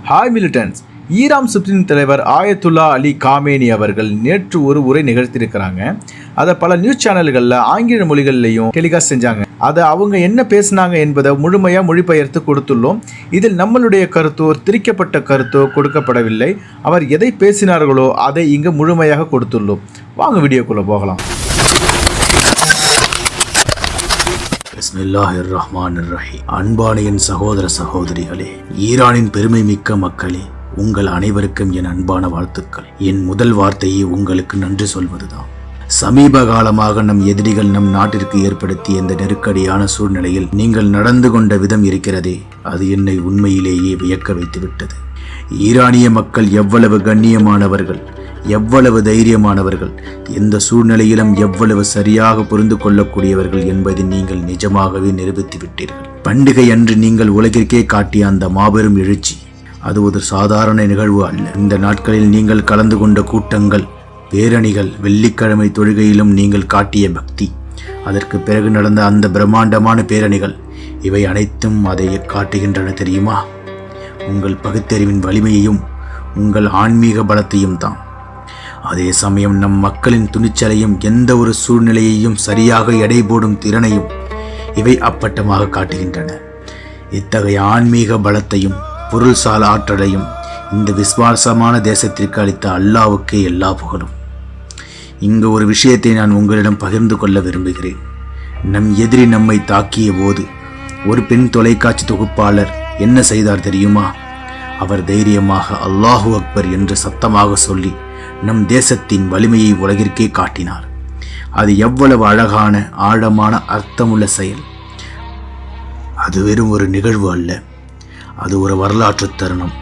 Hi militants. Iran supreme தலைவர் Ayatullah Ali Khamenei அவர்கள் நேற்று ஒரு உரை நிகழ்த்தியிருக்கிறாங்க. அதை பல நியூஸ் சேனல்களில் ஆங்கில மொழிகள்லையும் டெலிகாஸ்ட் செஞ்சாங்க. அதை அவங்க என்ன பேசினாங்க என்பதை முழுமையாக மொழிபெயர்த்து கொடுத்துள்ளோம். இதில் நம்மளுடைய கருத்தோ திரிக்கப்பட்ட கருத்தோ கொடுக்கப்படவில்லை. அவர் எதை பேசினார்களோ அதை இங்கு முழுமையாக கொடுத்துள்ளோம். வாங்க வீடியோக்குள்ளே போகலாம். பிஸ்மில்லாஹிர் ரஹ்மானிர் ரஹீம். அன்பான என் சகோதர சகோதரிகளே, ஈரானின் பெருமை மிக்க மக்களே, உங்கள் அனைவருக்கும் என் அன்பான வாழ்த்துக்கள். என் முதல் வார்த்தையை உங்களுக்கு நன்றி சொல்வதுதான். சமீப காலமாக நம் எதிரிகள் நம் நாட்டிற்கு ஏற்படுத்திய இந்த நெருக்கடியான சூழ்நிலையில் நீங்கள் நடந்து கொண்ட விதம் இருக்கிறதே, அது என்னை உண்மையிலேயே வியக்க வைத்துவிட்டது. ஈரானிய மக்கள் எவ்வளவு கண்ணியமானவர்கள், எவ்வளவு தைரியமானவர்கள், எந்த சூழ்நிலையிலும் எவ்வளவு சரியாக புரிந்து கொள்ளக்கூடியவர்கள் என்பதை நீங்கள் நிஜமாகவே நிரூபித்து விட்டீர்கள். பண்டிகை அன்று நீங்கள் உலகிற்கே காட்டிய அந்த மாபெரும் எழுச்சி, அது ஒரு சாதாரண நிகழ்வு அல்ல. இந்த நாட்களில் நீங்கள் கலந்து கொண்ட கூட்டங்கள், பேரணிகள், வெள்ளிக்கிழமை தொழுகையிலும் நீங்கள் காட்டிய பக்தி, அதற்கு பிறகு நடந்த அந்த பிரம்மாண்டமான பேரணிகள், இவை அனைத்தும் அதை காட்டுகின்றன தெரியுமா? உங்கள் பகுத்தறிவின் வலிமையையும் உங்கள் ஆன்மீக பலத்தையும் தான். அதே சமயம் நம் மக்களின் துணிச்சலையும் எந்த ஒரு சூழ்நிலையையும் சரியாக எடை போடும் திறனையும் இவை அப்பட்டமாக காட்டுகின்றன. இத்தகைய ஆன்மீக பலத்தையும் பொருள்சால் ஆற்றலையும் இந்த விசுவாசமான தேசத்திற்கு அளித்த அல்லாஹ்வுக்கே எல்லா புகழும். இங்கு ஒரு விஷயத்தை நான் உங்களிடம் பகிர்ந்து கொள்ள விரும்புகிறேன். நம் எதிரி நம்மை தாக்கிய போது ஒரு பெண் தொலைக்காட்சி தொகுப்பாளர் என்ன செய்தார் தெரியுமா? அவர் தைரியமாக அல்லாஹு அக்பர் என்று சத்தமாக சொல்லி நம் தேசத்தின் வலிமையை உலகிற்கே காட்டினார். அது எவ்வளவு அழகான ஆழமான அர்த்தமுள்ள செயல். அது வெறும் ஒரு நிகழ்வு அல்ல, அது ஒரு வரலாற்று தருணம்.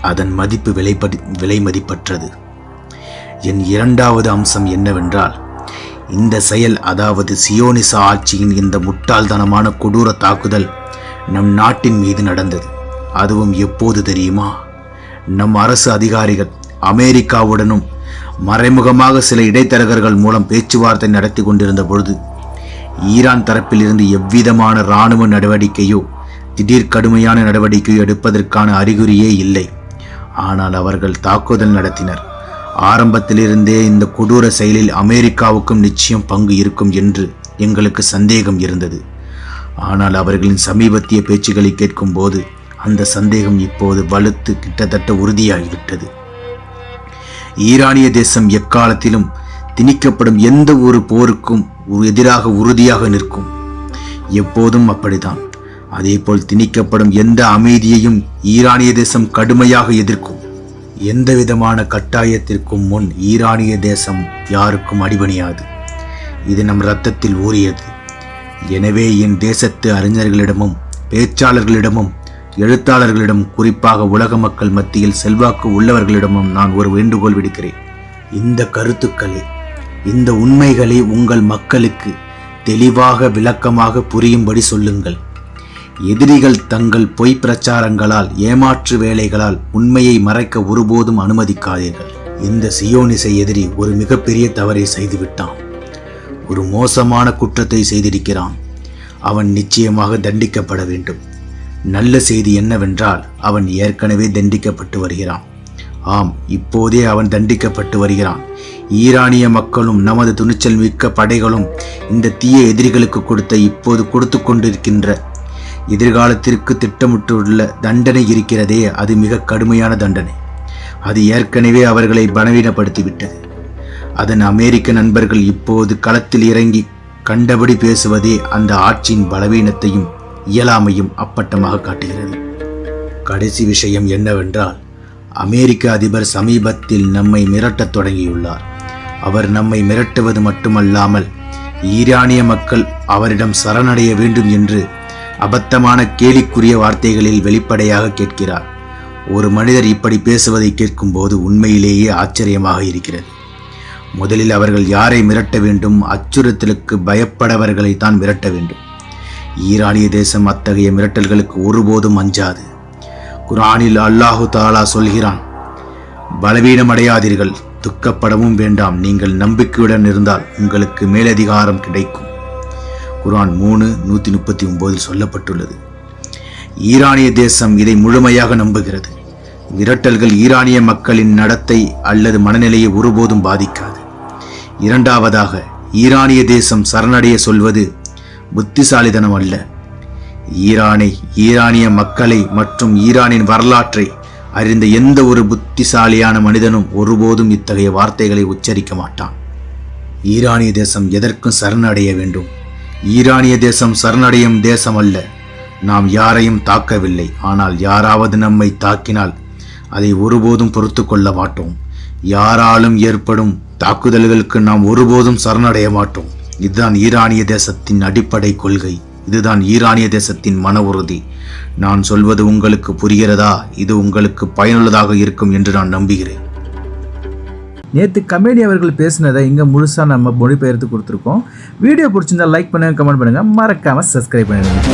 அதன் மதிப்பு விலை மதிப்பற்றது. என் இரண்டாவது அம்சம் என்னவென்றால், இந்த செயல், அதாவது சியோனிச ஆட்சியின் இந்த முட்டாள்தனமான கொடூர தாக்குதல் நம் நாட்டின் மீது நடந்தது. அதுவும் எப்போது தெரியுமா? நம் அரசு அதிகாரிகள் அமெரிக்காவுடனும் மறைமுகமாக சில இடைத்தரகர்கள் மூலம் பேச்சுவார்த்தை நடத்தி கொண்டிருந்த பொழுது ஈரான் தரப்பில் இருந்து எவ்விதமான இராணுவ நடவடிக்கையோ திடீர் கடுமையான நடவடிக்கையோ எடுப்பதற்கான அறிகுறியே இல்லை. ஆனால் அவர்கள் தாக்குதல் நடத்தினர். ஆரம்பத்திலிருந்தே இந்த கொடூர செயலில் அமெரிக்காவுக்கும் நிச்சயம் பங்கு இருக்கும் என்று எங்களுக்கு சந்தேகம் இருந்தது. ஆனால் அவர்களின் சமீபத்திய பேச்சுக்களை கேட்கும் போது அந்த சந்தேகம் இப்போது வலுத்து கிட்டத்தட்ட உறுதியாகிவிட்டது. ஈரானிய தேசம் எக்காலத்திலும் திணிக்கப்படும் எந்த ஒரு போருக்கும் எதிராக உறுதியாக நிற்கும். எப்போதும் அப்படித்தான். அதேபோல் திணிக்கப்படும் எந்த அமைதியையும் ஈரானிய தேசம் கடுமையாக எதிர்க்கும். எந்த விதமான கட்டாயத்திற்கும் முன் ஈரானிய தேசம் யாருக்கும் அடிபணியாது. இது நம் இரத்தத்தில் ஊறியது. எனவே என் தேசத்து அறிஞர்களிடமும் பேச்சாளர்களிடமும் எழுத்தாளர்களிடம், குறிப்பாக உலக மக்கள் மத்தியில் செல்வாக்கு உள்ளவர்களிடமும் நான் ஒரு வேண்டுகோள் விடுக்கிறேன். இந்த கருத்துக்களை, இந்த உண்மைகளை உங்கள் மக்களுக்கு தெளிவாக விளக்கமாக புரியும்படி சொல்லுங்கள். எதிரிகள் தங்கள் பொய் பிரச்சாரங்களால், ஏமாற்று வேலைகளால் உண்மையை மறைக்க ஒருபோதும் அனுமதிக்காதீர்கள். இந்த சியோனிச எதிரி ஒரு மிகப்பெரிய தவறை செய்துவிட்டான். ஒரு மோசமான குற்றத்தை செய்திருக்கிறான். அவன் நிச்சயமாக தண்டிக்கப்பட வேண்டும். நல்ல செய்தி என்னவென்றால், அவன் ஏற்கனவே தண்டிக்கப்பட்டு வருகிறான். ஆம், இப்போதே அவன் தண்டிக்கப்பட்டு வருகிறான். ஈரானிய மக்களும் நமது துணிச்சல் மிக்க படைகளும் இந்த தீய எதிரிகளுக்கு இப்போது கொடுத்து கொண்டிருக்கின்ற எதிர்காலத்திற்கு திட்டமிட்டுள்ள தண்டனை இருக்கிறதே, அது மிக கடுமையான தண்டனை. அது ஏற்கனவே அவர்களை பலவீனப்படுத்திவிட்டது. அதன் அமெரிக்க நண்பர்கள் இப்போது களத்தில் இறங்கி கண்டபடி பேசுவதே அந்த ஆட்சியின் பலவீனத்தையும் இயலாமையும் அப்பட்டமாக காட்டுகிறது. கடைசி விஷயம் என்னவென்றால், அமெரிக்க அதிபர் சமீபத்தில் நம்மை மிரட்டத் தொடங்கியுள்ளார். அவர் நம்மை மிரட்டுவது மட்டுமல்லாமல் ஈரானிய மக்கள் அவரிடம் சரணடைய வேண்டும் என்று அபத்தமான கேலிக்குரிய வார்த்தைகளில் வெளிப்படையாக கேட்கிறார். ஒரு மனிதர் இப்படி பேசுவதை கேட்கும்போது உண்மையிலேயே ஆச்சரியமாக இருக்கிறது. முதலில் அவர்கள் யாரை மிரட்ட வேண்டும்? அச்சுறுத்தலுக்கு பயப்படவர்களைத்தான் மிரட்ட வேண்டும். ஈரானிய தேசம் அத்தகைய மிரட்டல்களுக்கு ஒருபோதும் அஞ்சாது. குர்ஆனில் அல்லாஹு தஆலா சொல்கிறான், பலவீனமடையாதீர்கள், துக்கப்படவும் வேண்டாம், நீங்கள் நம்பிக்கையுடன் இருந்தால் உங்களுக்கு மேலதிகாரம் கிடைக்கும். குர்ஆன் 3:139 சொல்லப்பட்டுள்ளது. ஈரானிய தேசம் இதை முழுமையாக நம்புகிறது. மிரட்டல்கள் ஈரானிய மக்களின் நடத்தை அல்லது மனநிலையை ஒருபோதும் பாதிக்காது. இரண்டாவதாக, ஈரானிய தேசம் சரணடைய சொல்வது புத்திசாலித்தனம் அல்ல. ஈரானிய மக்களை மற்றும் ஈரானின் வரலாற்றை அறிந்த எந்த ஒரு புத்திசாலியான மனிதனும் ஒருபோதும் இத்தகைய வார்த்தைகளை உச்சரிக்க மாட்டான். ஈரானிய தேசம் எதற்கும் சரணடைய வேண்டும். ஈரானிய தேசம் சரணடையும் தேசம் அல்ல. நாம் யாரையும் தாக்கவில்லை. ஆனால் யாராவது நம்மை தாக்கினால் அதை ஒருபோதும் பொறுத்து கொள்ள மாட்டோம். யாராலும் ஏற்படும் தாக்குதல்களுக்கு நாம் ஒருபோதும் சரணடைய மாட்டோம். இதுதான் ஈரானிய தேசத்தின் அடிப்படை கொள்கை. இதுதான் ஈரானிய தேசத்தின் மன உறுதி. நான் சொல்வது உங்களுக்கு புரிகிறதா? இது உங்களுக்கு பயனுள்ளதாக இருக்கும் என்று நான் நம்புகிறேன். நேற்று கமேனி அவர்கள் பேசினதை இங்கே முழுசாக நம்ம மொழிபெயர்த்து கொடுத்துருக்கோம். வீடியோ பிடிச்சிருந்தா லைக் பண்ணுங்கள், கமெண்ட் பண்ணுங்கள், மறக்காமல் சப்ஸ்கிரைப் பண்ணுங்கள்.